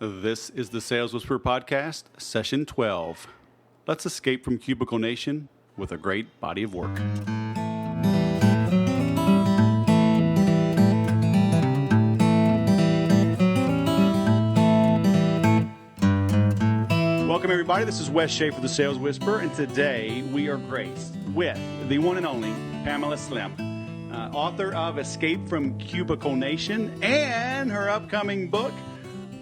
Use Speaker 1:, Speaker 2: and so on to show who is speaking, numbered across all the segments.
Speaker 1: This is the Sales Whisperer Podcast, Session 12. Let's escape from Cubicle Nation with a great body of work. Welcome, everybody. This is Wes Schaefer, the Sales Whisperer, and today we are graced with the one and only Pamela Slim, author of Escape from Cubicle Nation and her upcoming book,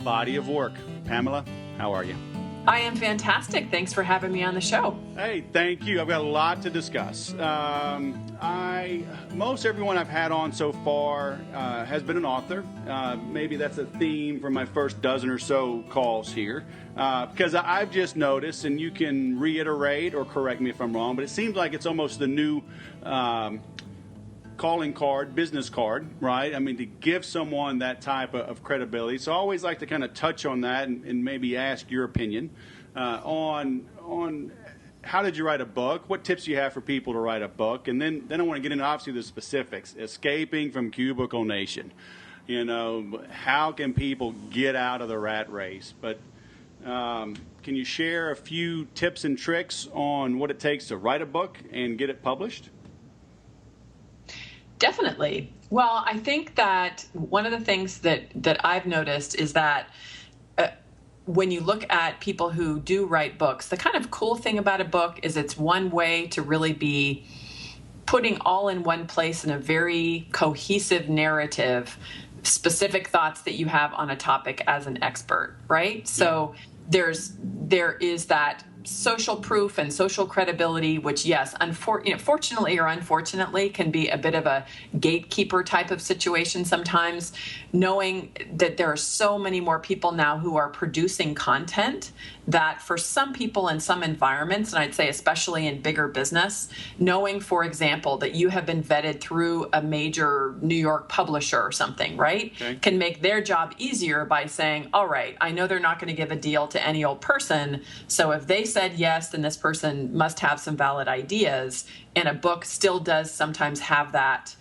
Speaker 1: Body of Work. Pamela, how are you?
Speaker 2: I am fantastic. Thanks for having me on the show.
Speaker 1: Hey, thank you. I've got a lot to discuss. Most everyone I've had on so far has been an author. Maybe that's a theme for my first dozen or so calls here. Because I've just noticed, and you can reiterate or correct me if I'm wrong, but it seems like it's almost the new calling card, business card, right? I mean, to give someone that type of credibility. So I always like to kind of touch on that and maybe ask your opinion on how did you write a book? What tips do you have for people to write a book? And then I want to get into, obviously, the specifics. Escaping from Cubicle Nation. You know, how can people get out of the rat race? But can you share a few tips and tricks on what it takes to write a book and get it published?
Speaker 2: Definitely. Well, I think that one of the things that I've noticed is that when you look at people who do write books, the kind of cool thing about a book is it's one way to really be putting all in one place in a very cohesive narrative, specific thoughts that you have on a topic as an expert, right? Yeah. So there is that social proof and social credibility, which, yes, fortunately or unfortunately, can be a bit of a gatekeeper type of situation sometimes, knowing that there are so many more people now who are producing content that for some people in some environments, and I'd say especially in bigger business, knowing, for example, that you have been vetted through a major New York publisher or something, right, okay, can make their job easier by saying, all right, I know they're not going to give a deal to any old person, so if they said yes, then this person must have some valid ideas, and a book still does sometimes have that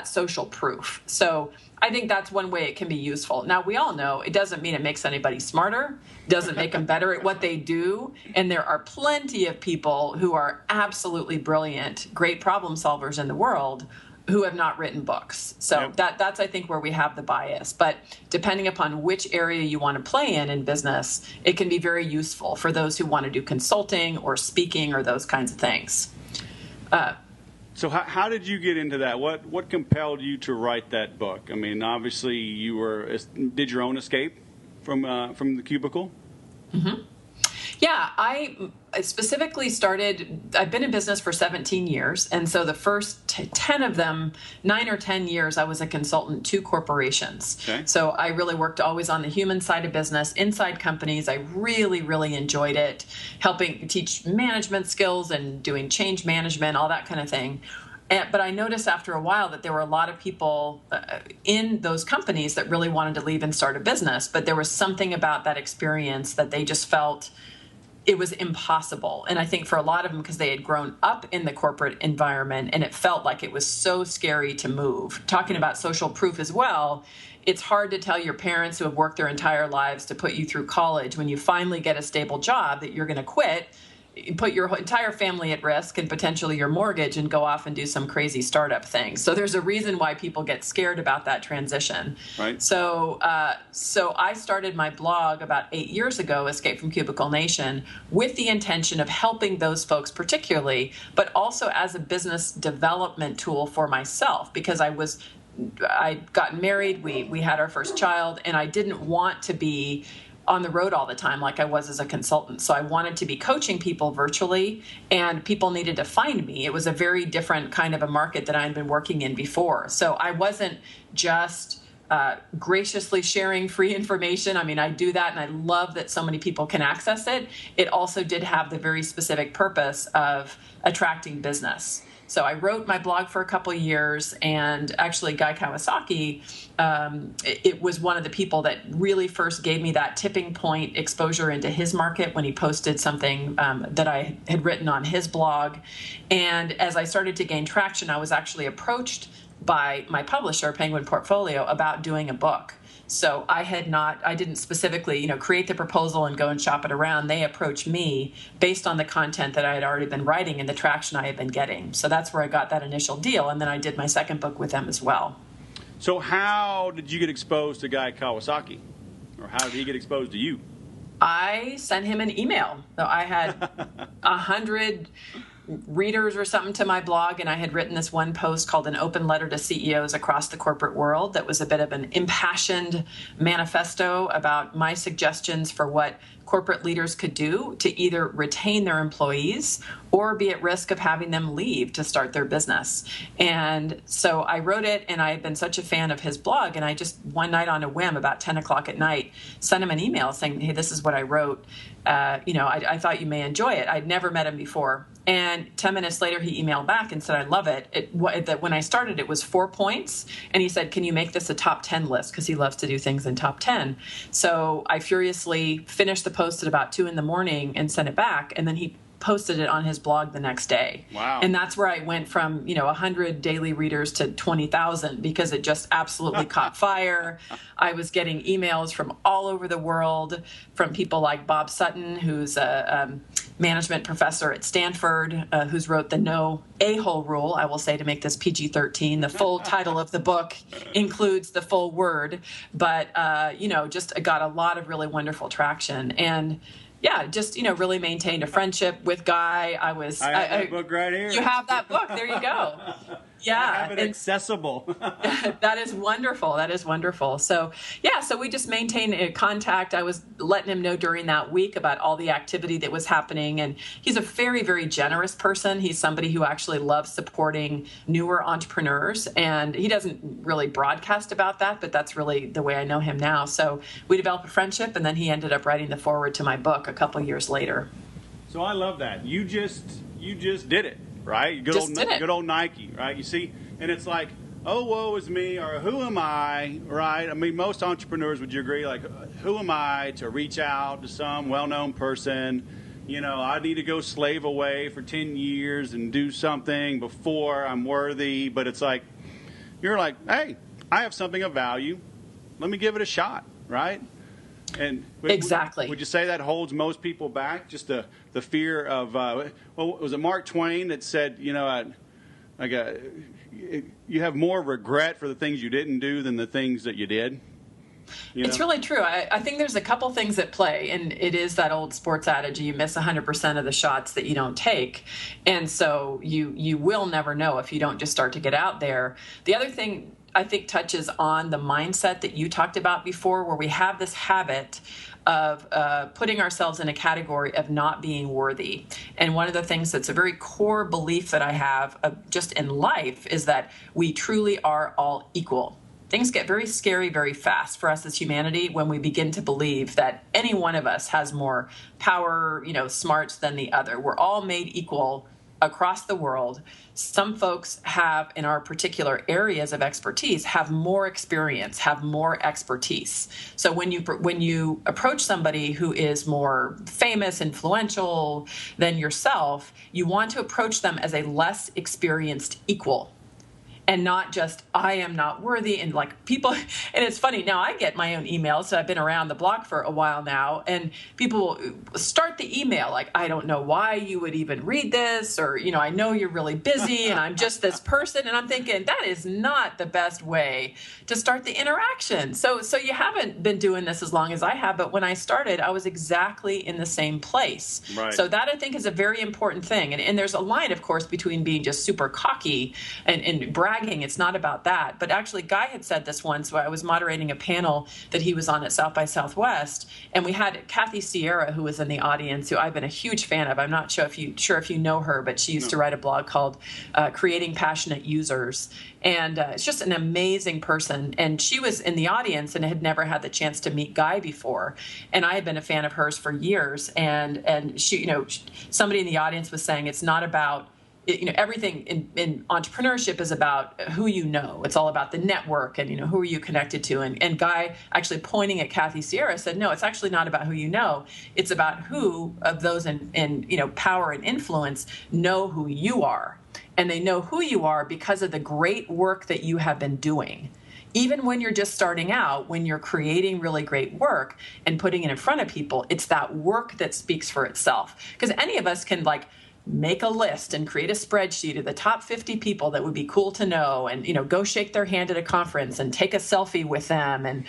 Speaker 2: social proof. So I think that's one way it can be useful. Now, we all know it doesn't mean it makes anybody smarter, doesn't make them better at what they do, and there are plenty of people who are absolutely brilliant, great problem solvers in the world who have not written books. So yep, that's, I think, where we have the bias. But depending upon which area you want to play in business, it can be very useful for those who want to do consulting or speaking or those kinds of things.
Speaker 1: So how did you get into that? What compelled you to write that book? I mean, obviously you did your own escape from the cubicle? Mm-hmm.
Speaker 2: Yeah, I specifically I've been in business for 17 years. And so the first 10 of them, 9 or 10 years, I was a consultant to corporations. Okay. So I really worked always on the human side of business, inside companies. I really, really enjoyed it, helping teach management skills and doing change management, all that kind of thing. But I noticed after a while that there were a lot of people in those companies that really wanted to leave and start a business. But there was something about that experience that they just felt it was impossible. And I think for a lot of them, because they had grown up in the corporate environment and it felt like it was so scary to move. Talking about social proof as well, it's hard to tell your parents who have worked their entire lives to put you through college when you finally get a stable job that you're going to quit, put your entire family at risk and potentially your mortgage and go off and do some crazy startup thing. So there's a reason why people get scared about that transition. Right. So I started my blog about 8 years ago, Escape from Cubicle Nation, with the intention of helping those folks particularly, but also as a business development tool for myself, because I'd gotten married, we had our first child, and I didn't want to be on the road all the time like I was as a consultant. So I wanted to be coaching people virtually, and people needed to find me. It was a very different kind of a market that I had been working in before. So I wasn't just graciously sharing free information. I mean, I do that, and I love that so many people can access it. It also did have the very specific purpose of attracting business. So I wrote my blog for a couple of years, and actually Guy Kawasaki, it was one of the people that really first gave me that tipping point exposure into his market when he posted something that I had written on his blog. And as I started to gain traction, I was actually approached by my publisher, Penguin Portfolio, about doing a book. So I didn't specifically, create the proposal and go and shop it around. They approached me based on the content that I had already been writing and the traction I had been getting. So that's where I got that initial deal. And then I did my second book with them as well.
Speaker 1: So how did you get exposed to Guy Kawasaki? Or how did he get exposed to you?
Speaker 2: I sent him an email. So I had 100 readers or something to my blog, and I had written this one post called An Open Letter to CEOs Across the Corporate World that was a bit of an impassioned manifesto about my suggestions for what corporate leaders could do to either retain their employees or be at risk of having them leave to start their business. And so I wrote it, and I had been such a fan of his blog, and I just one night on a whim about 10 o'clock at night sent him an email saying, hey, this is what I wrote. I thought you may enjoy it. I'd never met him before. And 10 minutes later, he emailed back and said, I love it. When I started, it was 4 points. And he said, can you make this a top 10 list? Because he loves to do things in top 10. So I furiously finished the post at about 2 a.m. and sent it back. And then he posted it on his blog the next day.
Speaker 1: Wow.
Speaker 2: And that's where I went from, 100 daily readers to 20,000 because it just absolutely caught fire. I was getting emails from all over the world from people like Bob Sutton, who's a management professor at Stanford, who's wrote the No A-Hole Rule, I will say, to make this PG-13. The full title of the book includes the full word, but, just got a lot of really wonderful traction. And yeah, just, really maintained a friendship with Guy.
Speaker 1: I have that book right here.
Speaker 2: You have that book. There you go. Yeah.
Speaker 1: I have it accessible.
Speaker 2: That is wonderful. That is wonderful. So, so we just maintained a contact. I was letting him know during that week about all the activity that was happening. And he's a very, very generous person. He's somebody who actually loves supporting newer entrepreneurs. And he doesn't really broadcast about that, but that's really the way I know him now. So we developed a friendship, and then he ended up writing the foreword to my book a couple years later.
Speaker 1: So I love that. You just did it. Right? Good old Nike, right? You see, and it's like, oh, woe is me, or who am I, right? I mean, most entrepreneurs, would you agree, like, who am I to reach out to some well-known person? I need to go slave away for 10 years and do something before I'm worthy. But it's like, you're like, hey, I have something of value. Let me give it a shot, right? And
Speaker 2: exactly.
Speaker 1: Would you say that holds most people back? Just the fear of, was it Mark Twain that said, you have more regret for the things you didn't do than the things that you did?
Speaker 2: It's really true. I think there's a couple things at play, and it is that old sports adage, you miss 100% of the shots that you don't take. And so you will never know if you don't just start to get out there. The other thing I think touches on the mindset that you talked about before, where we have this habit of putting ourselves in a category of not being worthy. And one of the things that's a very core belief that I have just in life is that we truly are all equal. Things get very scary very fast for us as humanity when we begin to believe that any one of us has more power, smarts than the other. We're all made equal across the world. Some folks have, in our particular areas of expertise, have more experience, have more expertise. So when you approach somebody who is more famous, influential than yourself, you want to approach them as a less experienced equal. And not just, I am not worthy, and like people, and it's funny, now I get my own emails, so I've been around the block for a while now, and people start the email like, I don't know why you would even read this, or, I know you're really busy, and I'm just this person, and I'm thinking, that is not the best way to start the interaction. So you haven't been doing this as long as I have, but when I started, I was exactly in the same place.
Speaker 1: Right.
Speaker 2: So that, I think, is a very important thing, and there's a line, of course, between being just super cocky and bragging. It's not about that. But actually, Guy had said this once. I was moderating a panel that he was on at South by Southwest, and we had Kathy Sierra, who was in the audience, who I've been a huge fan of. I'm not sure if you know her, but she used to write a blog called Creating Passionate Users. And it's just an amazing person. And she was in the audience and had never had the chance to meet Guy before. And I had been a fan of hers for years. And she, somebody in the audience was saying it's not about, everything in entrepreneurship is about who you know. It's all about the network and, who are you connected to. And Guy, actually pointing at Kathy Sierra, said, no, it's actually not about who you know. It's about who of those in power and influence know who you are. And they know who you are because of the great work that you have been doing. even when you're just starting out, when you're creating really great work and putting it in front of people, it's that work that speaks for itself. Because any of us can make a list and create a spreadsheet of the top 50 people that would be cool to know, and go shake their hand at a conference and take a selfie with them. And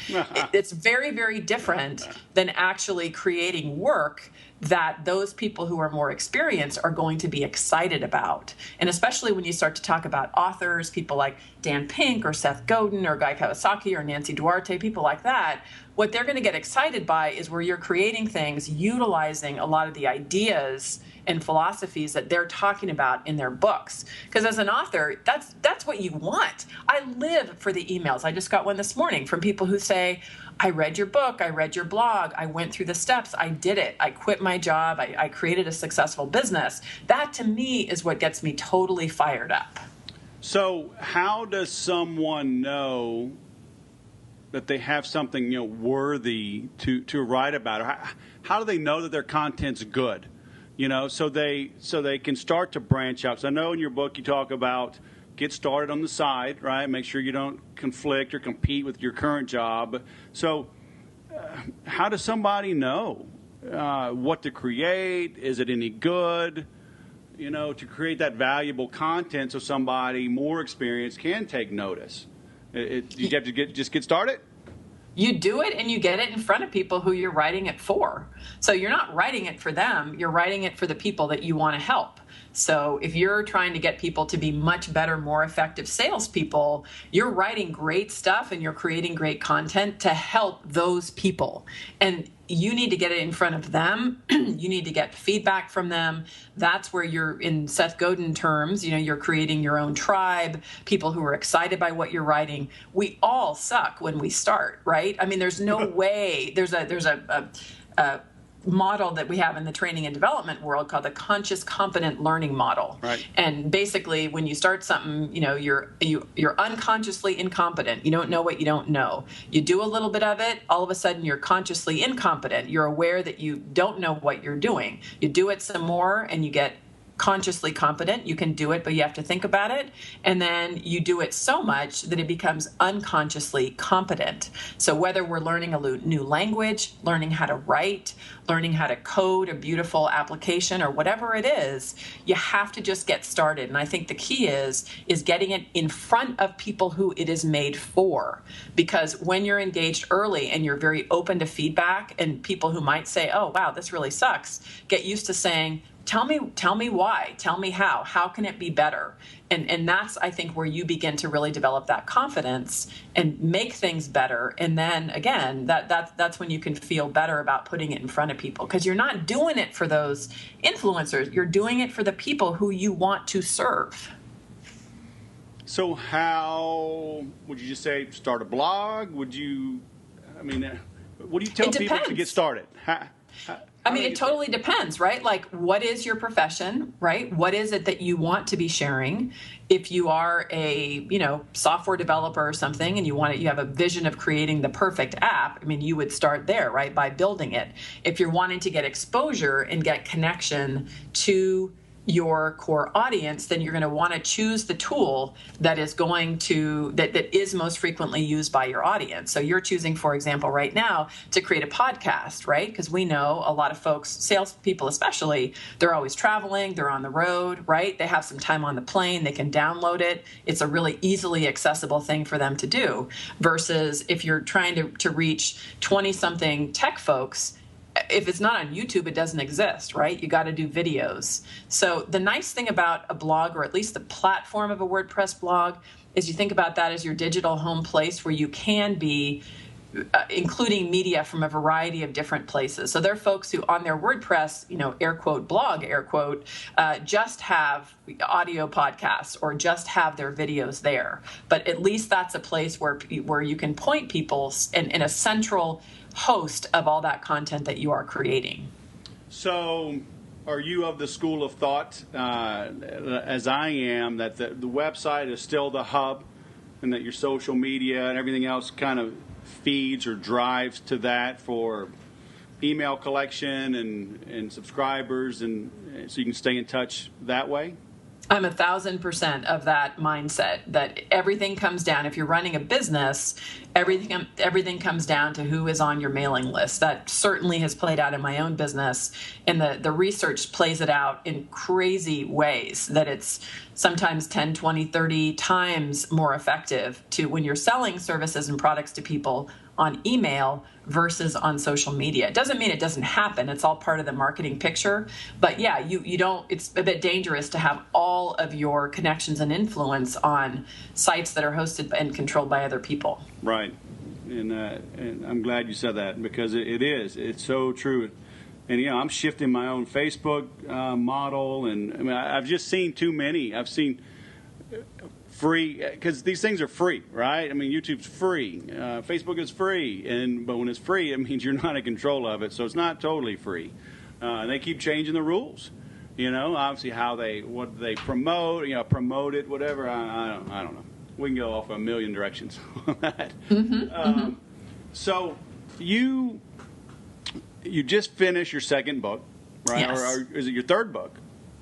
Speaker 2: it's very, very different than actually creating work that those people who are more experienced are going to be excited about. And especially when you start to talk about authors, people like Dan Pink or Seth Godin or Guy Kawasaki or Nancy Duarte, people like that, what they're going to get excited by is where you're creating things utilizing a lot of the ideas and philosophies that they're talking about in their books. Because as an author, that's what you want. I live for the emails. I just got one this morning from people who say, I read your book, I read your blog, I went through the steps, I did it, I quit my job, I created a successful business. That to me is what gets me totally fired up.
Speaker 1: So how does someone know that they have something worthy to write about? How do they know that their content's good? So they can start to branch out. So I know in your book you talk about get started on the side, right? Make sure you don't conflict or compete with your current job. So how does somebody know what to create? Is it any good? To create that valuable content so somebody more experienced can take notice. You have to just get started?
Speaker 2: You do it and you get it in front of people who you're writing it for. So you're not writing it for them, you're writing it for the people that you want to help. So if you're trying to get people to be much better, more effective salespeople, you're writing great stuff and you're creating great content to help those people. And you need to get it in front of them. You need to get feedback from them. That's where you're, in Seth Godin terms, you're creating your own tribe, people who are excited by what you're writing. We all suck when we start, right? I mean, there's no way. There's a model that we have in the training and development world called the conscious competent learning model.
Speaker 1: Right.
Speaker 2: And basically when you start something, you're unconsciously incompetent. You don't know what you don't know. You do a little bit of it, all of a sudden you're consciously incompetent. You're aware that you don't know what you're doing. You do it some more and you get consciously competent. You can do it, but you have to think about it. And then you do it so much that it becomes unconsciously competent. So whether we're learning a new language, learning how to write, learning how to code a beautiful application or whatever it is, you have to just get started. And I think the key is getting it in front of people who it is made for. Because when you're engaged early and you're very open to feedback and people who might say, oh, wow, this really sucks, get used to saying, Tell me why. Tell me how can it be better? And that's, I think, where you begin to really develop that confidence and make things better. And then again, that's when you can feel better about putting it in front of people, because you're not doing it for those influencers. You're doing it for the people who you want to serve.
Speaker 1: So how would you just say start a blog? What do you tell people to get started?
Speaker 2: It totally depends, right? Like, what is your profession, right? What is it that you want to be sharing? If you are a, software developer or something and you have a vision of creating the perfect app, you would start there, right? By building it. If you're wanting to get exposure and get connection to your core audience, then you're going to want to choose the tool that is that is most frequently used by your audience. So you're choosing, for example, right now to create a podcast, right? Because we know a lot of folks, salespeople especially, they're always traveling, they're on the road, right? They have some time on the plane, they can download it. It's a really easily accessible thing for them to do. Versus if you're trying to reach 20-something tech folks, if it's not on YouTube, it doesn't exist, right? You got to do videos. So the nice thing about a blog, or at least the platform of a WordPress blog, is you think about that as your digital home place where you can be including media from a variety of different places. So there are folks who on their WordPress, air quote, blog, air quote, just have audio podcasts or just have their videos there. But at least that's a place where you can point people in a central host of all that content that you are creating.
Speaker 1: So are you of the school of thought, as I am, that the website is still the hub and that your social media and everything else kind of feeds or drives to that for email collection and subscribers, and so you can stay in touch that way?
Speaker 2: I'm 1,000% of that mindset that everything comes down. If you're running a business, everything comes down to who is on your mailing list. That certainly has played out in my own business, and the research plays it out in crazy ways, that it's sometimes 10, 20, 30 times more effective to when you're selling services and products to people on email versus on social media. It doesn't mean it doesn't happen. It's all part of the marketing picture. But yeah, you don't, it's a bit dangerous to have all of your connections and influence on sites that are hosted and controlled by other people.
Speaker 1: Right. And I'm glad you said that, because it is. It's so true. And, I'm shifting my own Facebook model. And I mean, I've just seen too many. I've seen free, because these things are free, right? I mean, YouTube's free, Facebook is free, but when it's free, it means you're not in control of it, so it's not totally free. They keep changing the rules, obviously what they promote, promote it, whatever. I don't know. We can go off a million directions on that. So you just finished your second book, right?
Speaker 2: Yes.
Speaker 1: Or is it your third book?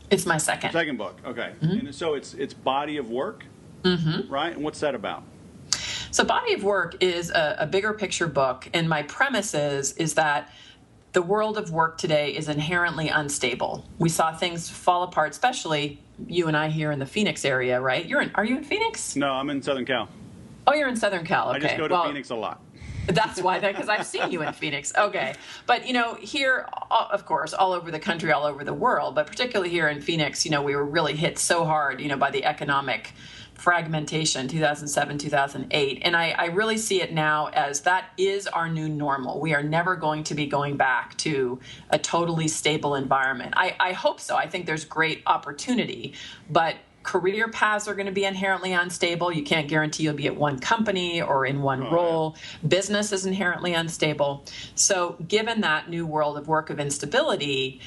Speaker 2: It's my second.
Speaker 1: Second book, okay. And so it's Body of Work, right? And what's that about?
Speaker 2: So Body of Work is a bigger picture book, and my premise is that the world of work today is inherently unstable. We saw things fall apart, especially you and I here in the Phoenix area, right? Are you in Phoenix?
Speaker 1: No, I'm in Southern Cal.
Speaker 2: Oh, you're in Southern Cal. Okay.
Speaker 1: I just go to Phoenix a lot.
Speaker 2: That's why, because I've seen you in Phoenix. Okay. But, here, of course, all over the country, all over the world, but particularly here in Phoenix, we were really hit so hard, by the economic fragmentation, 2007, 2008. And I really see it now as that is our new normal. We are never going to be going back to a totally stable environment. I hope so. I think there's great opportunity, but career paths are going to be inherently unstable. You can't guarantee you'll be at one company or in one role. Business is inherently unstable. So given that new world of work of instability,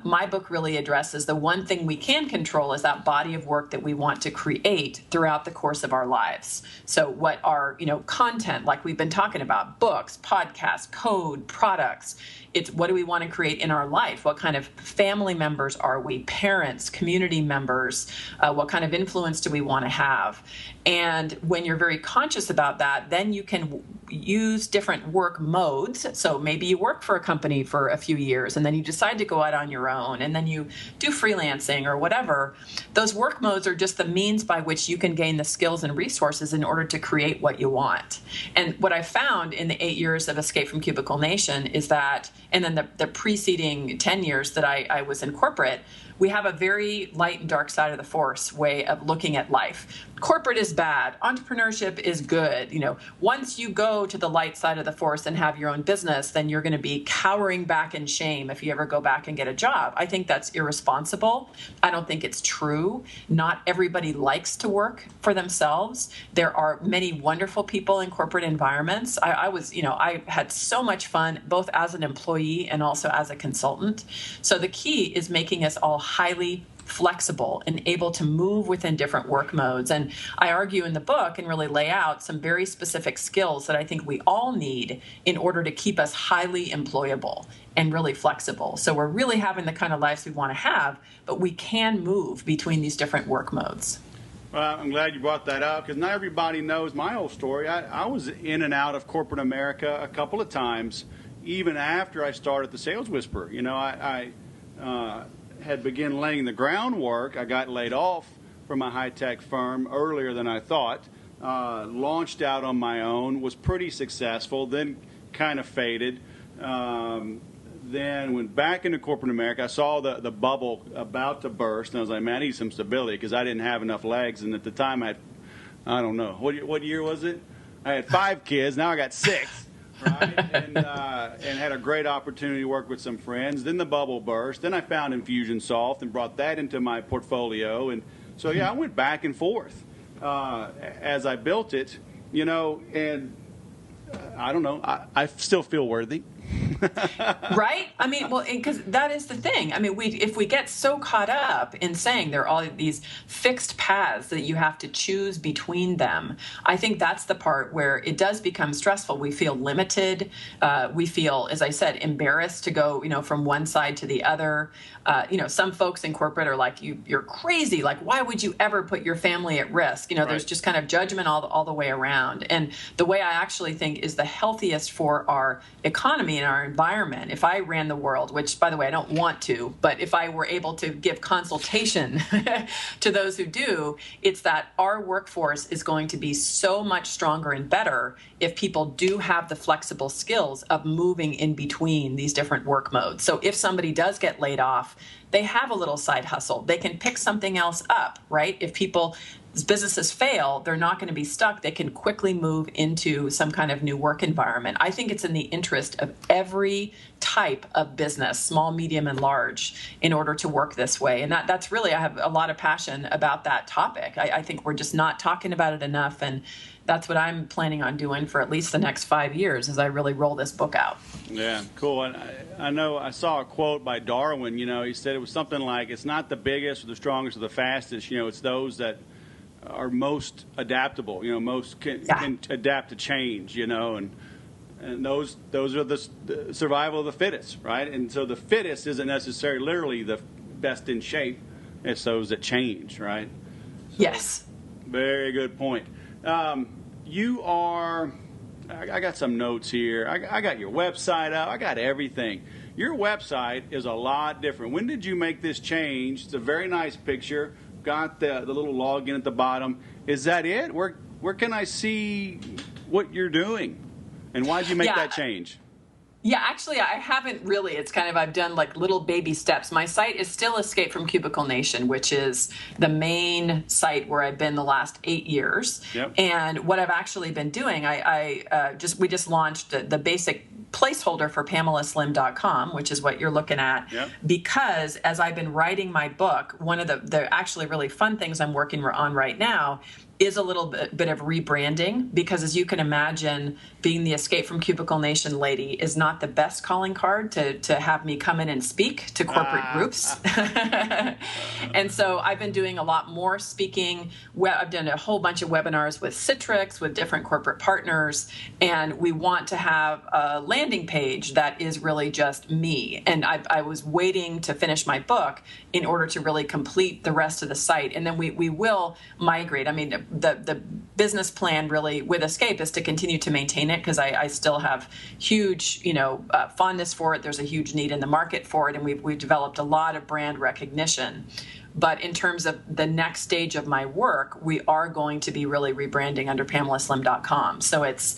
Speaker 2: my book really addresses the one thing we can control is that body of work that we want to create throughout the course of our lives. So what are, content, like we've been talking about, books, podcasts, code, products. It's what do we want to create in our life? What kind of family members are we? Parents, community members? What kind of influence do we want to have? And when you're very conscious about that, then you can use different work modes. So maybe you work for a company for a few years and then you decide to go out on your own and then you do freelancing or whatever. Those work modes are just the means by which you can gain the skills and resources in order to create what you want. And what I found in the 8 years of Escape from Cubicle Nation is that, and then the preceding 10 years that I was in corporate, we have a very light and dark side of the force way of looking at life. Corporate is bad. Entrepreneurship is good. Once you go to the light side of the force and have your own business, then you're going to be cowering back in shame if you ever go back and get a job. I think that's irresponsible. I don't think it's true. Not everybody likes to work for themselves. There are many wonderful people in corporate environments. I had so much fun, both as an employee and also as a consultant. So the key is making us all highly flexible and able to move within different work modes. And I argue in the book and really lay out some very specific skills that I think we all need in order to keep us highly employable and really flexible. So we're really having the kind of lives we want to have, but we can move between these different work modes.
Speaker 1: Well, I'm glad you brought that up, because not everybody knows my whole story. I was in and out of corporate America a couple of times, even after I started the Sales Whisperer. I had begun laying the groundwork. I got laid off from a high-tech firm earlier than I thought, launched out on my own, was pretty successful, then kind of faded, then went back into corporate America. I saw the bubble about to burst, and I was like, man, I need some stability, because I didn't have enough legs, and at the time I don't know, what year was it? I had 5 kids, now I got 6. Right, and had a great opportunity to work with some friends. Then the bubble burst. Then I found Infusionsoft and brought that into my portfolio. And so, I went back and forth as I built it, and I don't know. I still feel worthy.
Speaker 2: Right? I mean, well, because that is the thing. I mean, if we get so caught up in saying there are all these fixed paths that you have to choose between them, I think that's the part where it does become stressful. We feel limited. We feel, as I said, embarrassed to go, from one side to the other. Some folks in corporate are like, you're crazy. Like, why would you ever put your family at risk?
Speaker 1: Right.
Speaker 2: There's just kind of judgment all the way around. And the way I actually think is the healthiest for our economy and our environment, if I ran the world, which, by the way, I don't want to, but if I were able to give consultation to those who do, it's that our workforce is going to be so much stronger and better if people do have the flexible skills of moving in between these different work modes. So if somebody does get laid off, they have a little side hustle. They can pick something else up, right? If businesses fail, they're not going to be stuck. They can quickly move into some kind of new work environment. I think it's in the interest of every type of business, small, medium, and large, in order to work this way. And that's really, I have a lot of passion about that topic. I think we're just not talking about it enough. And that's what I'm planning on doing for at least the next 5 years as I really roll this book out.
Speaker 1: Yeah, cool. And I know I saw a quote by Darwin. He said it was something like, it's not the biggest or the strongest or the fastest. It's those that are most adaptable, most can adapt to change, and those are the survival of the fittest, right? And so the fittest isn't necessarily literally the best in shape. It's those that change, right? So,
Speaker 2: yes.
Speaker 1: Very good point. You are, I got some notes here. I got your website up. I got everything. Your website is a lot different. When did you make this change? It's a very nice picture. Got the little login at the bottom. Is that it? Where can I see what you're doing? And why did you make that change?
Speaker 2: Yeah, actually, I haven't really. It's kind of, I've done like little baby steps. My site is still Escape from Cubicle Nation, which is the main site where I've been the last 8 years.
Speaker 1: Yep.
Speaker 2: And what I've actually been doing, we just launched the basic placeholder for PamelaSlim.com, which is what you're looking at.
Speaker 1: Yep.
Speaker 2: Because as I've been writing my book, one of the actually really fun things I'm working on right now is a little bit of rebranding, because as you can imagine, being the Escape from Cubicle Nation lady is not the best calling card to have me come in and speak to corporate groups. And so I've been doing a lot more speaking. I've done a whole bunch of webinars with Citrix, with different corporate partners, and we want to have a landing page that is really just me. And I was waiting to finish my book in order to really complete the rest of the site. And then we will migrate. I mean, the business plan really with Escape is to continue to maintain it, because I still have huge, fondness for it. There's a huge need in the market for it, and we've developed a lot of brand recognition. But in terms of the next stage of my work, we are going to be really rebranding under PamelaSlim.com. So it's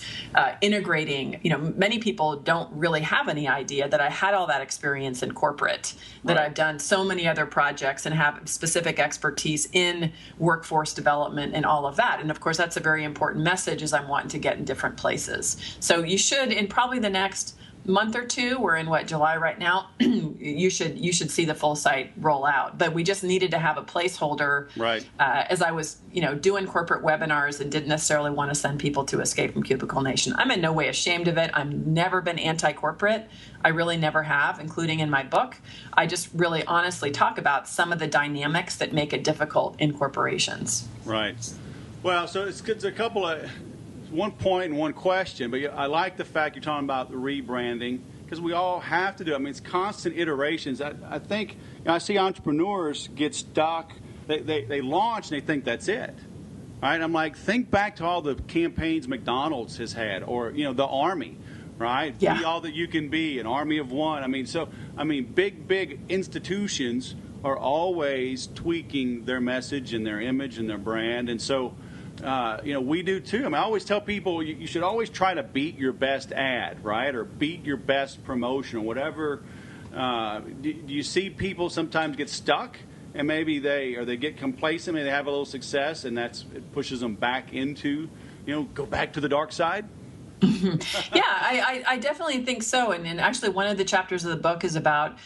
Speaker 2: integrating, many people don't really have any idea that I had all that experience in corporate, that I've done so many other projects and have specific expertise in workforce development and all of that. And of course, that's a very important message as I'm wanting to get in different places. So you should, in probably the next month or two, we're in July right now, you should see the full site roll out. But we just needed to have a placeholder,
Speaker 1: right?
Speaker 2: As I was doing corporate webinars and didn't necessarily want to send people to Escape from Cubicle Nation. I'm in no way ashamed of it. I've never been anti-corporate. I really never have, including in my book. I just really honestly talk about some of the dynamics that make it difficult in corporations.
Speaker 1: Right. Well, so it's a couple of, one point and one question, but I like the fact you're talking about the rebranding, because we all have to do it. I mean, it's constant iterations. I think I see entrepreneurs get stuck. They launch and they think that's it. Right? I'm like, think back to all the campaigns McDonald's has had, or the Army, right?
Speaker 2: Yeah.
Speaker 1: Be all that you can be, an army of one. Big institutions are always tweaking their message and their image and their brand, and so. We do too. I always tell people you should always try to beat your best ad, right? Or beat your best promotion, or whatever. Do you see people sometimes get stuck, and maybe they get complacent, maybe they have a little success, and it pushes them back into, go back to the dark side?
Speaker 2: Yeah, I definitely think so. And actually, one of the chapters of the book is about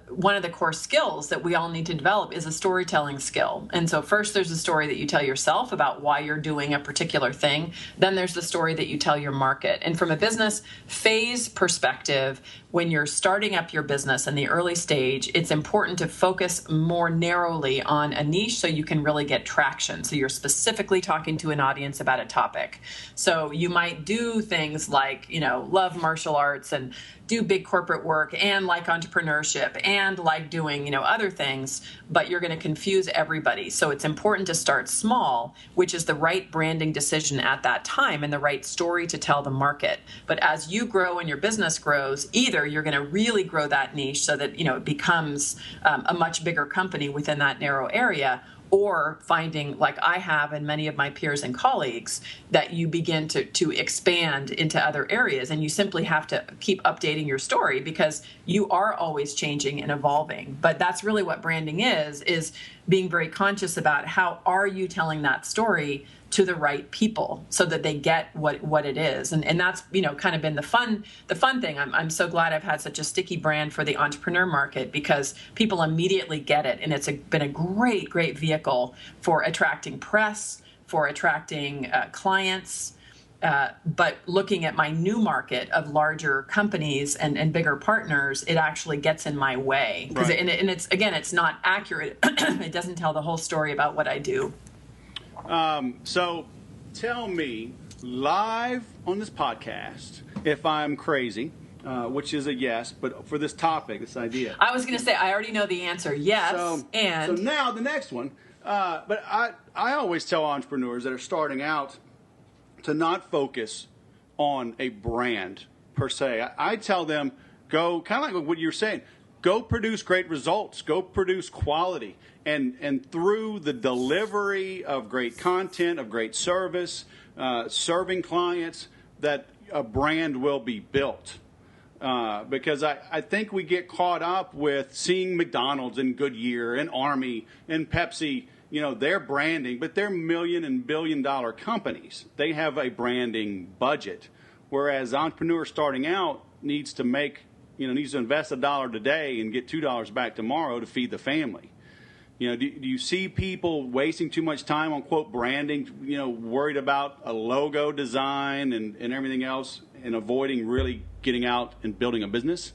Speaker 2: one of the core skills that we all need to develop is a storytelling skill. And so first there's a story that you tell yourself about why you're doing a particular thing. Then there's the story that you tell your market. And from a business phase perspective, when you're starting up your business in the early stage, it's important to focus more narrowly on a niche so you can really get traction. So you're specifically talking to an audience about a topic. So you might do things like, love martial arts and do big corporate work and like entrepreneurship and like doing, other things, but you're going to confuse everybody. So it's important to start small, which is the right branding decision at that time and the right story to tell the market. But as you grow and your business grows, either you're going to really grow that niche so that, it becomes a much bigger company within that narrow area, or finding, like I have and many of my peers and colleagues, that you begin to expand into other areas. And you simply have to keep updating your story because you are always changing and evolving. But that's really what branding is being very conscious about how are you telling that story to the right people so that they get what it is. And that's, kind of been the fun thing. I'm so glad I've had such a sticky brand for the entrepreneur market because people immediately get it. And it's been a great vehicle for attracting press, for attracting clients. But looking at my new market of larger companies and bigger partners, it actually gets in my way. Because
Speaker 1: Right.
Speaker 2: it's not accurate. It doesn't tell the whole story about what I do.
Speaker 1: So tell me live on this podcast if I'm crazy, which is a yes, but for this topic, this idea.
Speaker 2: I was going to say, I already know the answer. Yes.
Speaker 1: So now the next one. But I always tell entrepreneurs that are starting out to not focus on a brand per se. I tell them, go kind of like what you're saying, go produce great results, go produce quality. And through the delivery of great content, of great service, serving clients, that a brand will be built. Because I think we get caught up with seeing McDonald's and Goodyear and Army and Pepsi, their branding, but they're million and billion-dollar companies. They have a branding budget, whereas entrepreneurs starting out needs to invest $1 today and get $2 back tomorrow to feed the family. Do you see people wasting too much time on, quote, branding, worried about a logo design and everything else and avoiding really getting out and building a business?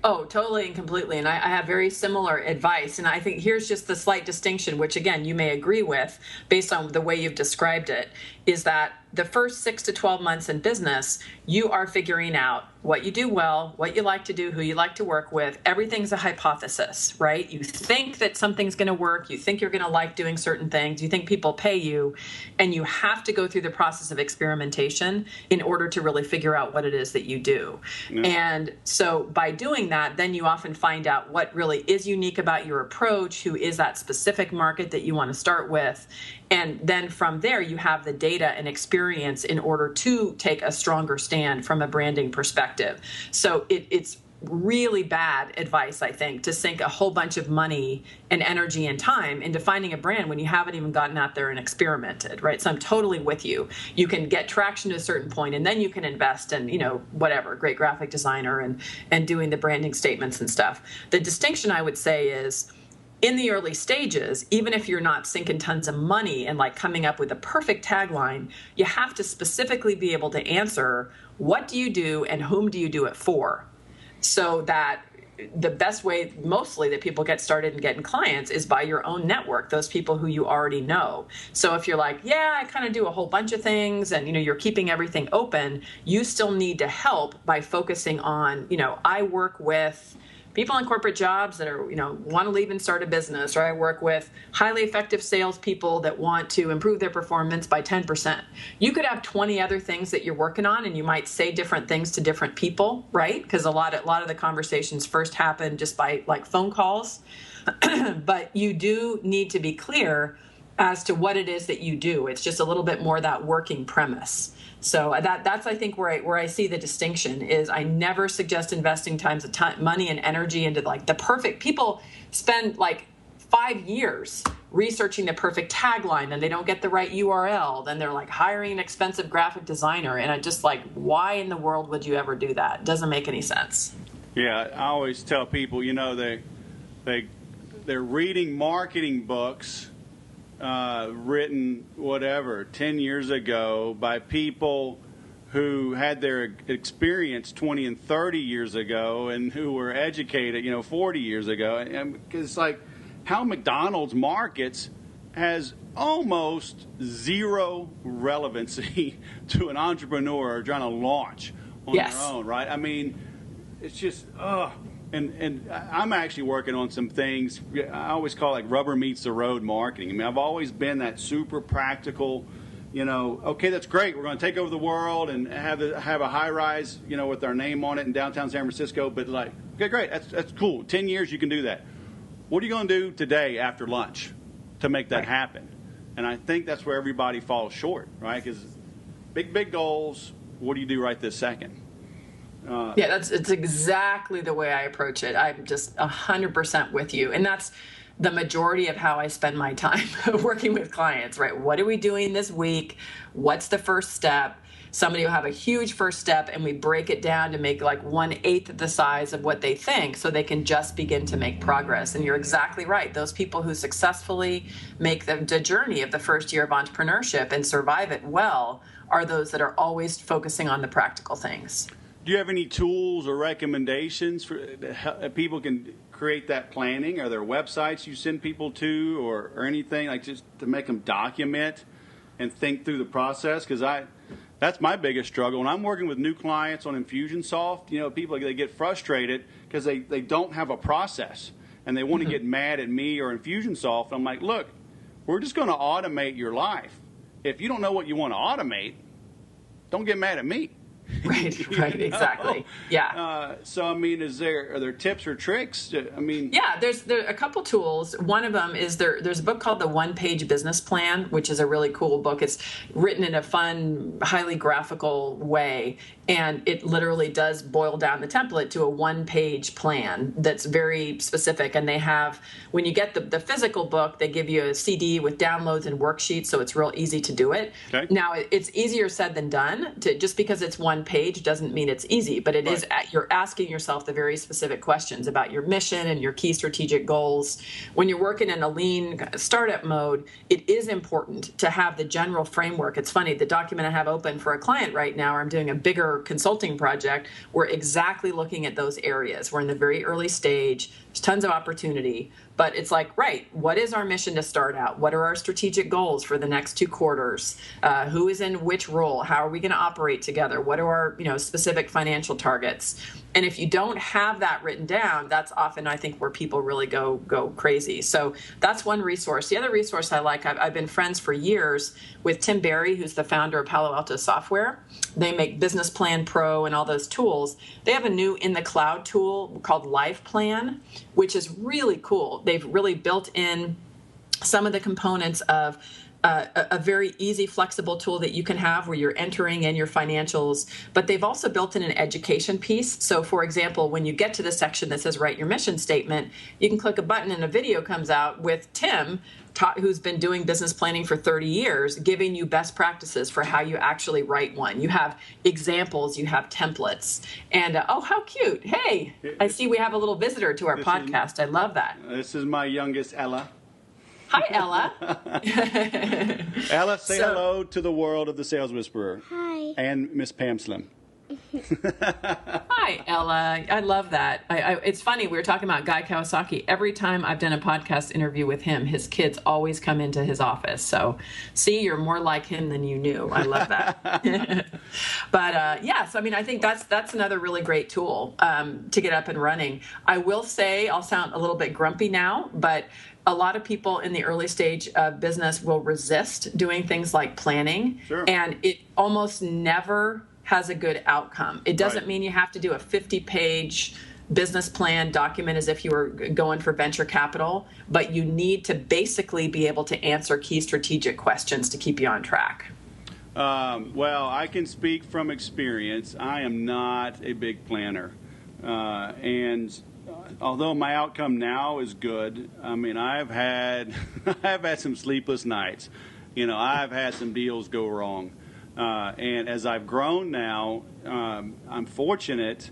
Speaker 2: Oh, totally and completely. And I have very similar advice. And I think here's just the slight distinction, which, again, you may agree with based on the way you've described it, is that the first 6 to 12 months in business, you are figuring out what you do well, what you like to do, who you like to work with. Everything's a hypothesis, right? You think that something's going to work. You think you're going to like doing certain things. You think people pay you. And you have to go through the process of experimentation in order to really figure out what it is that you do. Yeah. And so by doing that, then you often find out what really is unique about your approach, who is that specific market that you want to start with. And then from there, you have the data and experience in order to take a stronger stand from a branding perspective. So it's really bad advice, I think, to sink a whole bunch of money and energy and time into finding a brand when you haven't even gotten out there and experimented, right? So I'm totally with you. You can get traction to a certain point, and then you can invest in, whatever, great graphic designer and doing the branding statements and stuff. The distinction I would say is, in the early stages, even if you're not sinking tons of money and like coming up with a perfect tagline, you have to specifically be able to answer, what do you do and whom do you do it for? So that the best way mostly that people get started and getting clients is by your own network, those people who you already know. So if you're like, yeah, I kind of do a whole bunch of things and, you're keeping everything open, you still need to help by focusing on, I work with people in corporate jobs that are, want to leave and start a business, or I work with highly effective salespeople that want to improve their performance by 10%. You could have 20 other things that you're working on, and you might say different things to different people, right? Because a lot of the conversations first happen just by like phone calls. But you do need to be clear as to what it is that you do. It's just a little bit more that working premise. So that's I think where I see the distinction is I never suggest investing money and energy into like the perfect. People spend like 5 years researching the perfect tagline, and they don't get the right URL. Then they're like hiring an expensive graphic designer. And I just like, why in the world would you ever do that? It doesn't make any sense.
Speaker 1: Yeah, I always tell people, they're reading marketing books written, 10 years ago by people who had their experience 20 and 30 years ago and who were educated, 40 years ago. And it's like how McDonald's markets has almost zero relevancy to an entrepreneur trying to launch on their own, right? I mean, it's just, And I'm actually working on some things I always call like rubber meets the road marketing. I mean, I've always been that super practical, okay, that's great. We're going to take over the world and have a high rise, with our name on it in downtown San Francisco. But like, okay, great. That's cool. 10 years you can do that. What are you going to do today after lunch to make that happen? And I think that's where everybody falls short, right? Because big goals. What do you do right this second?
Speaker 2: It's exactly the way I approach it. I'm just 100% with you. And that's the majority of how I spend my time working with clients, right? What are we doing this week? What's the first step? Somebody will have a huge first step, and we break it down to make like 1/8 the size of what they think, so they can just begin to make progress. And you're exactly right. Those people who successfully make the journey of the first year of entrepreneurship and survive it well are those that are always focusing on the practical things.
Speaker 1: Do you have any tools or recommendations for people can create that planning? Are there websites you send people to or anything like just to make them document and think through the process? Because that's my biggest struggle. When I'm working with new clients on Infusionsoft, people, they get frustrated because they don't have a process and they want to get mad at me or Infusionsoft. I'm like, look, we're just going to automate your life. If you don't know what you want to automate, don't get mad at me.
Speaker 2: Right, exactly. Yeah.
Speaker 1: So, I mean, are there tips or tricks? I mean,
Speaker 2: yeah, there's a couple tools. One of them is there's a book called The One-Page Business Plan, which is a really cool book. It's written in a fun, highly graphical way, and it literally does boil down the template to a one-page plan that's very specific. And they have, when you get the physical book, they give you a CD with downloads and worksheets, so it's real easy to do it.
Speaker 1: Okay.
Speaker 2: Now, it's easier said than done. Just because it's one page doesn't mean it's easy, but it is. You're asking yourself the very specific questions about your mission and your key strategic goals. When you're working in a lean startup mode, it is important to have the general framework. It's funny, the document I have open for a client right now, I'm doing a bigger consulting project. We're exactly looking at those areas. We're in the very early stage. There's tons of opportunity. But it's like, right, what is our mission to start out? What are our strategic goals for the next 2 quarters? Who is in which role? How are we going to operate together? What are our specific financial targets? And if you don't have that written down, that's often, I think, where people really go crazy. So that's one resource. The other resource I like, I've been friends for years with Tim Berry, who's the founder of Palo Alto Software. They make Business Plan Pro and all those tools. They have a new in the cloud tool called Life Plan, which is really cool. They've really built in some of the components of a very easy, flexible tool that you can have where you're entering in your financials, but they've also built in an education piece. So, for example, when you get to the section that says write your mission statement, you can click a button and a video comes out with Tim, who's been doing business planning for 30 years, giving you best practices for how you actually write one. You have examples, you have templates. And, oh, how cute. Hey, I see we have a little visitor to our podcast. I love that.
Speaker 1: This is my youngest, Ella.
Speaker 2: Hi, Ella.
Speaker 1: Ella, say hello to the world of the Sales Whisperer.
Speaker 3: Hi.
Speaker 1: And Miss Pam Slim.
Speaker 2: Hi, Ella. I love that. It's funny. We were talking about Guy Kawasaki. Every time I've done a podcast interview with him, his kids always come into his office. So, see, you're more like him than you knew. I love that. But yes, I mean, I think that's another really great tool to get up and running. I will say, I'll sound a little bit grumpy now, but a lot of people in the early stage of business will resist doing things like planning.
Speaker 1: Sure.
Speaker 2: And it almost never has a good outcome. It doesn't mean you have to do a 50-page business plan document as if you were going for venture capital, but you need to basically be able to answer key strategic questions to keep you on track.
Speaker 1: Well, I can speak from experience. I am not a big planner. And although my outcome now is good, I mean, I've had some sleepless nights. I've had some deals go wrong. And as I've grown now, I'm fortunate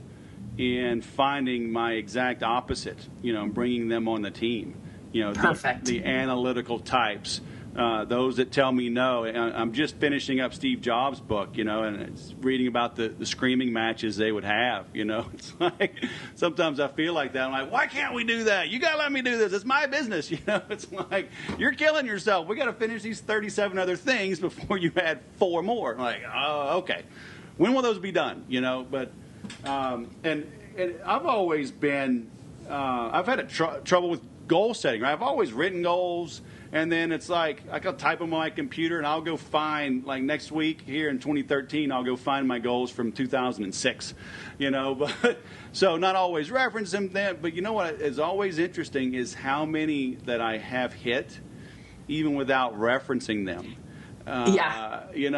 Speaker 1: in finding my exact opposite, bringing them on the team.
Speaker 2: Perfect.
Speaker 1: The analytical types, those that tell me no. I'm just finishing up Steve Jobs' book, and it's reading about the screaming matches they would have. It's like sometimes I feel like that. I'm like, why can't we do that? You got to let me do this. It's my business. It's like, you're killing yourself. We got to finish these 37 other things before you add 4 more. I'm like, oh, okay. When will those be done? But and I've always been, I've had trouble with goal setting, right? I've always written goals, and then it's like I can type them on my computer, and I'll go find, like next week here in 2013, I'll go find my goals from 2006, But so not always reference them then, but what is always interesting is how many that I have hit, even without referencing them.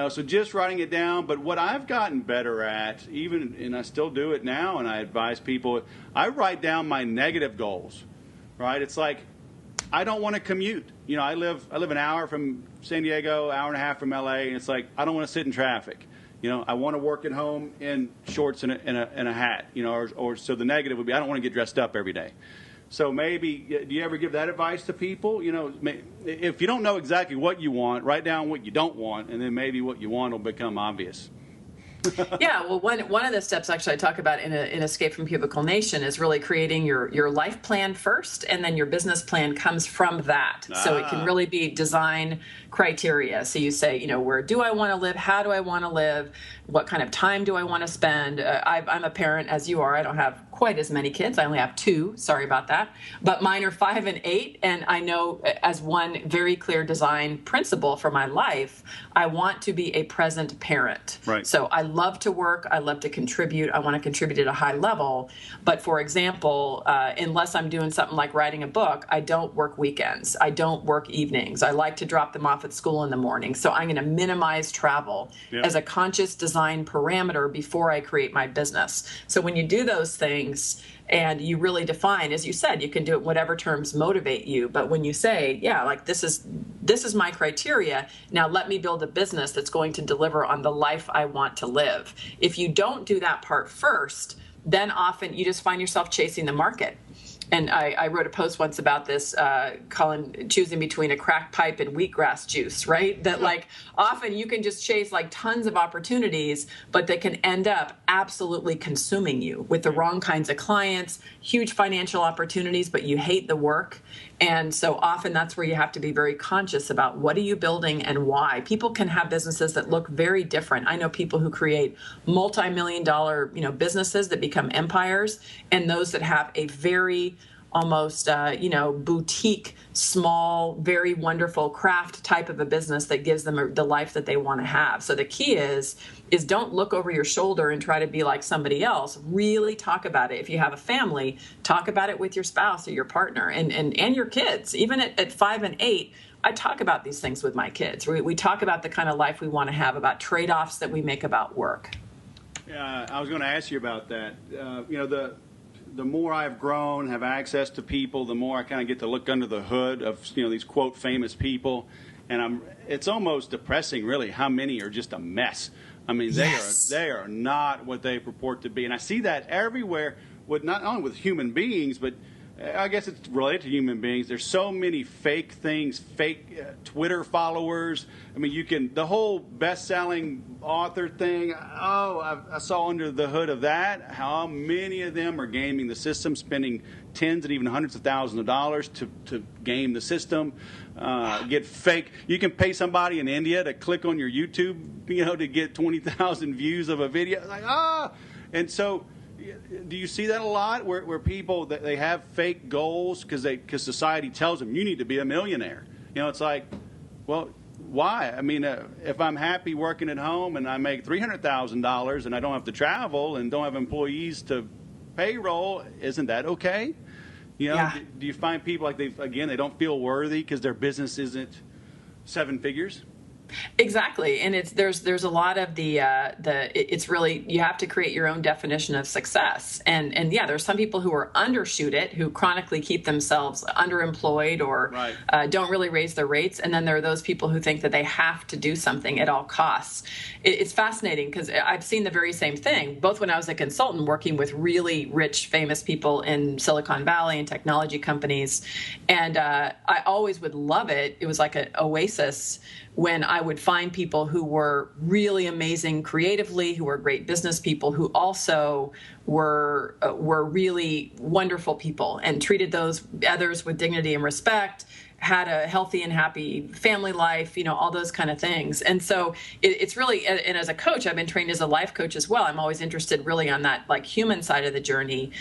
Speaker 1: So just writing it down. But what I've gotten better at, and I still do it now, and I advise people, I write down my negative goals. Right? It's like, I don't want to commute. I live an hour from San Diego, hour and a half from LA, and it's like, I don't want to sit in traffic. I want to work at home in shorts and a hat. Or so the negative would be, I don't want to get dressed up every day. So maybe, do you ever give that advice to people? If you don't know exactly what you want, write down what you don't want, and then maybe what you want will become obvious.
Speaker 2: Yeah, well, one of the steps actually I talk about in Escape from Cubicle Nation is really creating your life plan first, and then your business plan comes from that. So it can really be design criteria. So you say, where do I want to live? How do I want to live? What kind of time do I want to spend? I'm a parent, as you are. I don't have quite as many kids. I only have 2. Sorry about that. But mine are 5 and 8. And I know as one very clear design principle for my life, I want to be a present parent.
Speaker 1: Right.
Speaker 2: So I love to work. I love to contribute. I want to contribute at a high level. But for example, unless I'm doing something like writing a book, I don't work weekends. I don't work evenings. I like to drop them off at school in the morning. So I'm going to minimize travel as a conscious design parameter before I create my business. So when you do those things and you really define, as you said, you can do it whatever terms motivate you. But when you say, like this is my criteria, now let me build a business that's going to deliver on the life I want to live. If you don't do that part first, then often you just find yourself chasing the market. And I wrote a post once about this, choosing between a crack pipe and wheatgrass juice, right? That like often you can just chase like tons of opportunities, but they can end up absolutely consuming you with the wrong kinds of clients, huge financial opportunities, but you hate the work. And so often that's where you have to be very conscious about what are you building and why. People can have businesses that look very different. I know people who create multi-million-dollar, businesses that become empires, and those that have a very almost, boutique, small, very wonderful craft type of a business that gives them the life that they want to have. So the key is don't look over your shoulder and try to be like somebody else. Really talk about it. If you have a family, talk about it with your spouse or your partner and your kids. Even at 5 and 8, I talk about these things with my kids. We talk about the kind of life we want to have, about trade-offs that we make about work.
Speaker 1: I was going to ask you about that. The more I've grown, have access to people, the more I kind of get to look under the hood of these quote famous people, and it's almost depressing, really, how many are just a mess. I mean, they are not what they purport to be, and I see that everywhere. With not only with human beings, but I guess it's related to human beings. There's so many fake things, fake Twitter followers. I mean, the whole best-selling author thing. I saw under the hood of that how many of them are gaming the system, spending tens and even hundreds of thousands of dollars to game the system, get fake. You can pay somebody in India to click on your YouTube, to get 20,000 views of a video. Like, and so. Do you see that a lot where people, they have fake goals because society tells them you need to be a millionaire? It's like, well, why? I mean, if I'm happy working at home and I make $300,000 and I don't have to travel and don't have employees to payroll, isn't that okay? Do you find people like they don't feel worthy because their business isn't 7 figures?
Speaker 2: Exactly, and there's a lot of it's really, you have to create your own definition of success, and yeah, there's some people who are undershoot it, who chronically keep themselves underemployed or
Speaker 1: right.
Speaker 2: Don't really raise their rates, and then there are those people who think that they have to do something at all costs. It's fascinating because I've seen the very same thing, both when I was a consultant working with really rich, famous people in Silicon Valley and technology companies, and I always would love it. It was like an oasis when I would find people who were really amazing creatively, who were great business people, who also were really wonderful people and treated those others with dignity and respect, had a healthy and happy family life, all those kind of things. And so it's really, and as a coach, I've been trained as a life coach as well. I'm always interested really on that like human side of the journey.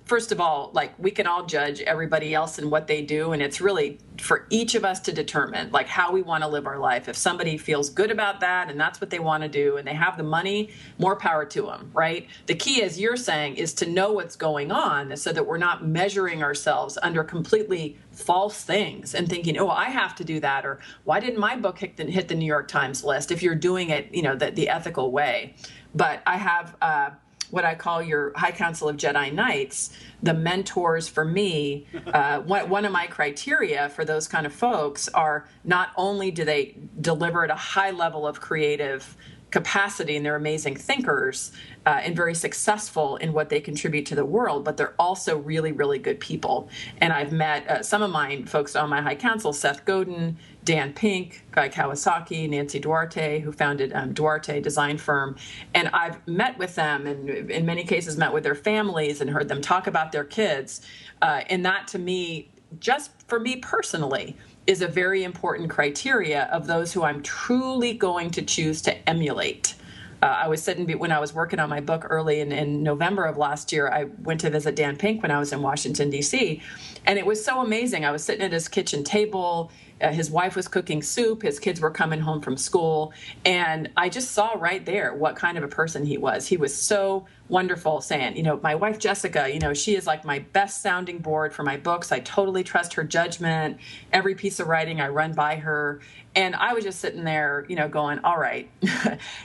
Speaker 2: First of all, like we can all judge everybody else and what they do. And it's really for each of us to determine like how we want to live our life. If somebody feels good about that and that's what they want to do and they have the money, more power to them, right? The key, as you're saying, is to know what's going on so that we're not measuring ourselves under completely false things and thinking, oh, I have to do that, or why didn't my book hit the New York Times list, if you're doing it, the ethical way. But I have what I call your High Council of Jedi Knights, the mentors for me. One of my criteria for those kind of folks are not only do they deliver at a high level of creative capacity and they're amazing thinkers and very successful in what they contribute to the world, but they're also really, really good people. And I've met some of mine folks on my High Council, Seth Godin, Dan Pink, Guy Kawasaki, Nancy Duarte, who founded Duarte Design Firm. And I've met with them and in many cases met with their families and heard them talk about their kids. And that to me, just for me personally, is a very important criteria of those who I'm truly going to choose to emulate. I was sitting, when I was working on my book early in November of last year, I went to visit Dan Pink when I was in Washington, D.C., and it was so amazing. I was sitting at his kitchen table. His wife was cooking soup. His kids were coming home from school. And I just saw right there what kind of a person he was. He was so wonderful, saying, my wife, Jessica, she is like my best sounding board for my books. I totally trust her judgment. Every piece of writing I run by her. And I was just sitting there, going, all right,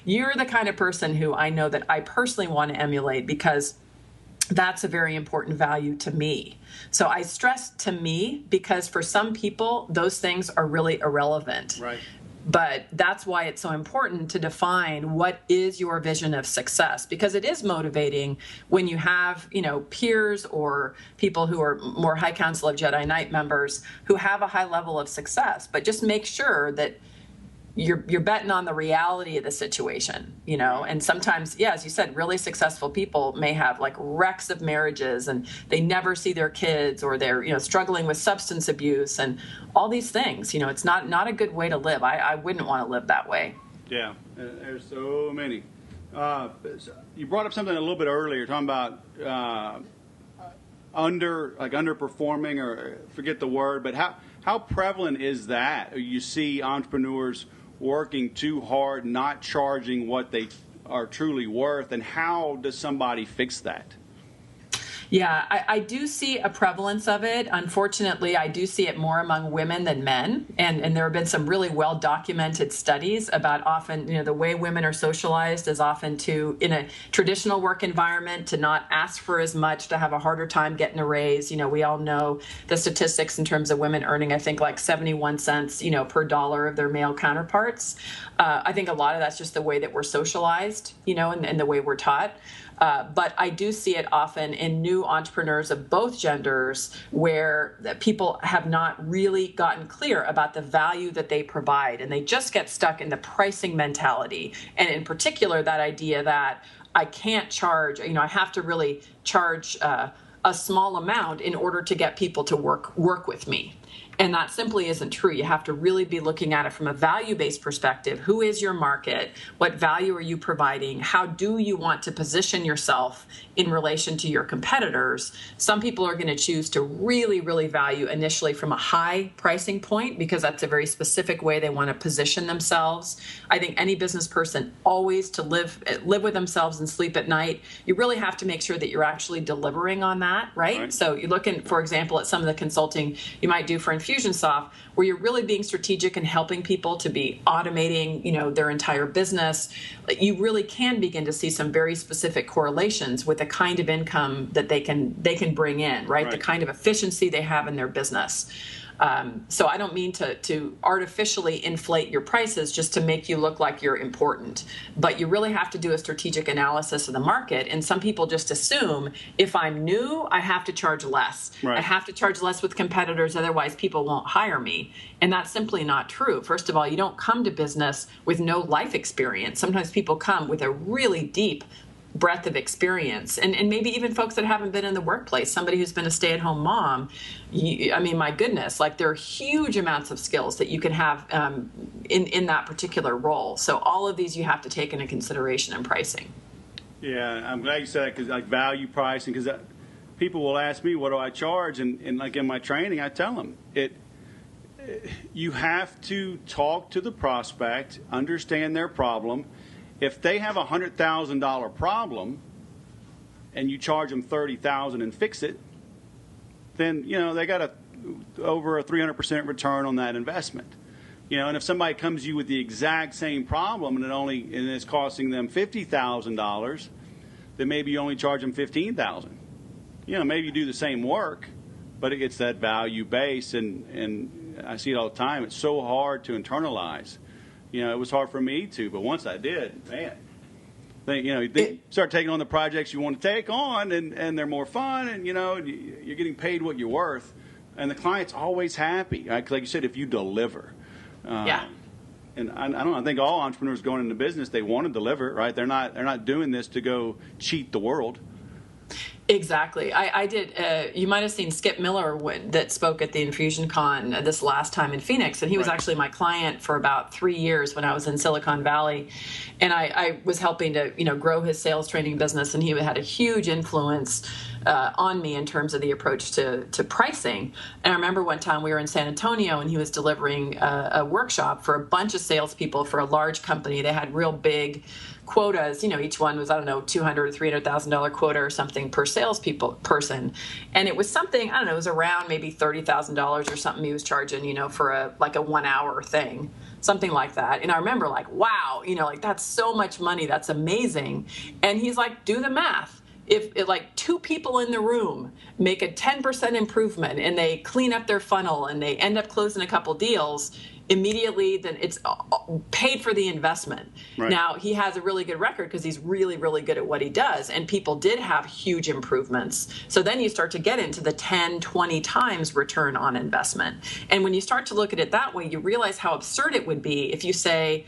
Speaker 2: you're the kind of person who I know that I personally want to emulate because that's a very important value to me. So I stress to me because for some people, those things are really irrelevant.
Speaker 1: Right.
Speaker 2: But that's why it's so important to define what is your vision of success, because it is motivating when you have, peers or people who are more High Council of Jedi Knight members who have a high level of success. But just make sure that you're betting on the reality of the situation, and sometimes, as you said, really successful people may have like wrecks of marriages and they never see their kids, or they're, struggling with substance abuse and all these things. It's not a good way to live. I wouldn't want to live that way.
Speaker 1: Yeah, there's so many. You brought up something a little bit earlier, talking about underperforming, or forget the word, but how prevalent is that? You see entrepreneurs working too hard, not charging what they are truly worth, and how does somebody fix that?
Speaker 2: Yeah, I do see a prevalence of it. Unfortunately, I do see it more among women than men. And there have been some really well-documented studies about often, the way women are socialized is often to, in a traditional work environment, to not ask for as much, to have a harder time getting a raise. We all know the statistics in terms of women earning, I think, like 71 cents, per dollar of their male counterparts. I think a lot of that's just the way that we're socialized, and the way we're taught. But I do see it often in new entrepreneurs of both genders where people have not really gotten clear about the value that they provide, and they just get stuck in the pricing mentality. And in particular, that idea that I can't charge, I have to really charge a small amount in order to get people to work with me. And that simply isn't true. You have to really be looking at it from a value-based perspective. Who is your market? What value are you providing? How do you want to position yourself in relation to your competitors? Some people are going to choose to really, really value initially from a high pricing point because that's a very specific way they want to position themselves. I think any business person always to live with themselves and sleep at night, you really have to make sure that you're actually delivering on that, right? So you're looking, for example, at some of the consulting you might do for Infusionsoft, where you're really being strategic and helping people to be automating, their entire business, you really can begin to see some very specific correlations with the kind of income that they can bring in, right? The kind of efficiency they have in their business. So I don't mean to artificially inflate your prices just to make you look like you're important, but you really have to do a strategic analysis of the market. And some people just assume if I'm new, I have to charge less.
Speaker 1: Right.
Speaker 2: I have to charge less with competitors, otherwise people won't hire me. And that's simply not true. First of all, you don't come to business with no life experience. Sometimes people come with a really deep breadth of experience, and maybe even folks that haven't been in the workplace, somebody who's been a stay-at-home mom. My goodness, like there are huge amounts of skills that you can have in that particular role. So all of these you have to take into consideration in pricing.
Speaker 1: Yeah, I'm glad you said that, because like value pricing, because people will ask me, what do I charge? And like in my training, I tell them you have to talk to the prospect, understand their problem. If they have a $100,000 problem and you charge them $30,000 and fix it, then they got over a 300% return on that investment. And if somebody comes to you with the exact same problem and it's costing them $50,000, then maybe you only charge them $15,000. Maybe you do the same work, but it's that value base, and I see it all the time. It's so hard to internalize. It was hard for me too, but once I did, man, you start taking on the projects you want to take on, and they're more fun, and you're getting paid what you're worth, and the client's always happy. Like you said, if you deliver.
Speaker 2: Yeah.
Speaker 1: And I think all entrepreneurs going into business, they want to deliver, right? They're not doing this to go cheat the world.
Speaker 2: Exactly. I did. You might have seen Skip Miller that spoke at the Infusion Con this last time in Phoenix, and he was actually my client for about 3 years when I was in Silicon Valley, and I was helping to grow his sales training business, and he had a huge influence on me in terms of the approach to pricing. And I remember one time we were in San Antonio, and he was delivering a workshop for a bunch of salespeople for a large company. They had real big quotas, each one was, $200,000 or $300,000 quota or something per person. And it was something, it was around maybe $30,000 or something he was charging, for a 1 hour thing, something like that. And I remember wow, that's so much money. That's amazing. And he's like, do the math. If two people in the room make a 10% improvement and they clean up their funnel and they end up closing a couple deals, immediately then it's paid for the investment. Right. Now, he has a really good record because he's really, really good at what he does, and people did have huge improvements. So then you start to get into the 10, 20 times return on investment. And when you start to look at it that way, you realize how absurd it would be if you say,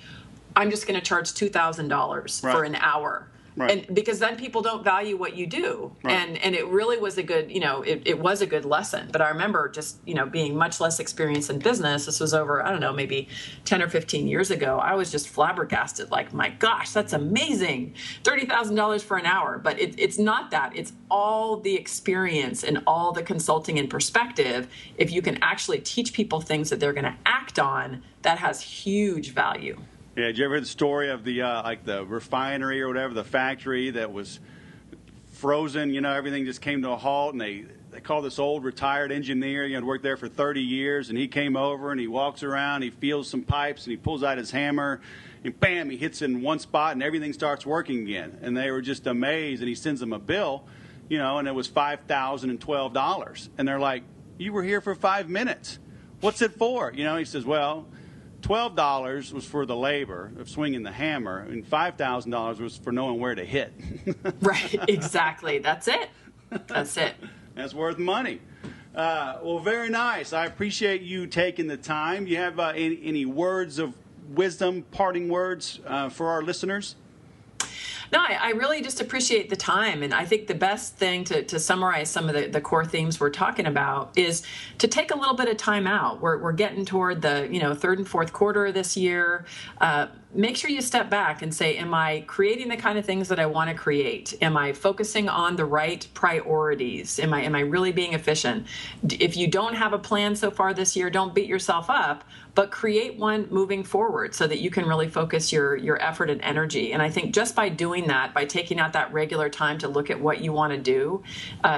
Speaker 2: I'm just going to charge $2,000 for an hour. Right. And because then people don't value what you do. Right. And it really was a good, it was a good lesson. But I remember just, being much less experienced in business. This was over, maybe 10 or 15 years ago. I was just flabbergasted, my gosh, that's amazing. $30,000 for an hour. But it's not that. It's all the experience and all the consulting and perspective. If you can actually teach people things that they're going to act on, that has huge value.
Speaker 1: Yeah, did you ever hear the story of the the refinery or whatever, the factory that was frozen? Everything just came to a halt, and they called this old retired engineer. Had worked there for 30 years, and he came over and he walks around, he feels some pipes, and he pulls out his hammer, and bam, he hits in one spot, and everything starts working again. And they were just amazed, and he sends them a bill, and it was $5,012, and they're like, "You were here for 5 minutes. What's it for?" He says, "Well, $12 was for the labor of swinging the hammer, and $5,000 was for knowing where to hit."
Speaker 2: Right, exactly. That's it. That's it.
Speaker 1: That's worth money. Well, very nice. I appreciate you taking the time. Do you have any words of wisdom, parting words for our listeners?
Speaker 2: No, I really just appreciate the time. And I think the best thing to summarize some of the core themes we're talking about is to take a little bit of time out. We're getting toward the third and fourth quarter of this year. make sure you step back and say, am I creating the kind of things that I want to create? Am I focusing on the right priorities? Am I really being efficient? If you don't have a plan so far this year, don't beat yourself up, but create one moving forward so that you can really focus your effort and energy. And I think just by doing that, by taking out that regular time to look at what you want to do,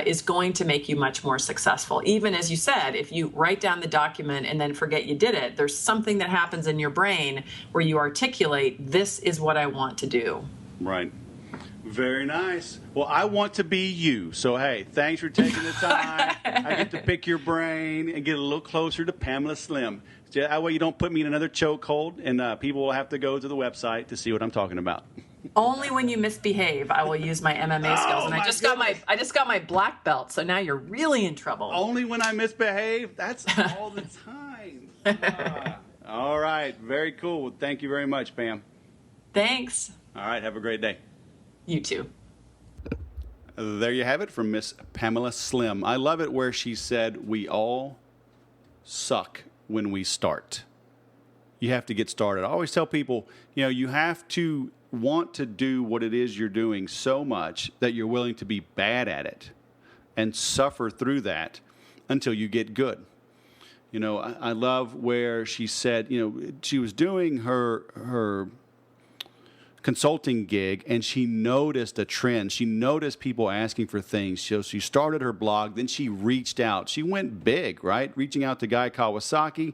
Speaker 2: is going to make you much more successful. Even as you said, if you write down the document and then forget you did it, there's something that happens in your brain where you articulate, this is what I want to do.
Speaker 1: Right. Very nice. Well, I want to be you. So, hey, thanks for taking the time. I get to pick your brain and get a little closer to Pamela Slim. That way you don't put me in another chokehold, and people will have to go to the website to see what I'm talking about.
Speaker 2: Only when you misbehave, I will use my MMA skills. And I just got my black belt, so now you're really in trouble.
Speaker 1: Only when I misbehave? That's all the time. All right. Very cool. Well, thank you very much, Pam.
Speaker 2: Thanks.
Speaker 1: All right. Have a great day.
Speaker 2: You too.
Speaker 1: There you have it from Miss Pamela Slim. I love it where she said, we all suck when we start. You have to get started. I always tell people, you have to want to do what it is you're doing so much that you're willing to be bad at it and suffer through that until you get good. I love where she said, she was doing her consulting gig, and she noticed a trend. She noticed people asking for things. So she started her blog. Then she reached out. She went big, right? Reaching out to Guy Kawasaki.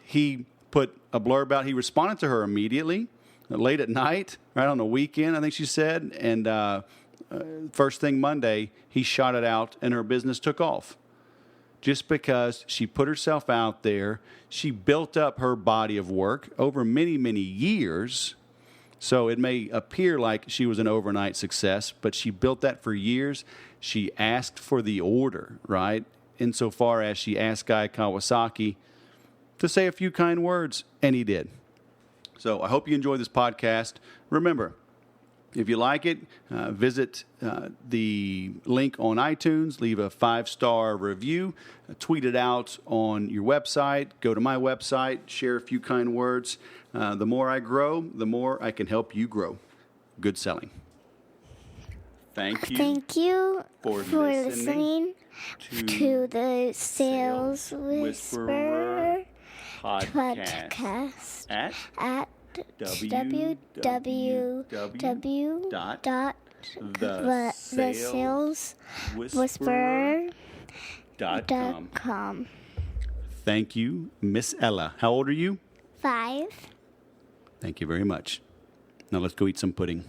Speaker 1: He put a blurb out. He responded to her immediately, late at night, right on the weekend, I think she said. And first thing Monday, he shot it out, and her business took off. Just because she put herself out there, she built up her body of work over many, many years. So it may appear like she was an overnight success, but she built that for years. She asked for the order, right? Insofar as she asked Guy Kawasaki to say a few kind words, and he did. So I hope you enjoy this podcast. Remember, if you like it, visit the link on iTunes, leave a 5-star review, tweet it out on your website, go to my website, share a few kind words. The more I grow, the more I can help you grow. Good selling. Thank you for listening
Speaker 3: to the Sales Whisperer podcast at www.thesaleswhisperer.com.
Speaker 1: Thank you, Miss Ella. How old are you?
Speaker 3: 5.
Speaker 1: Thank you very much. Now let's go eat some pudding.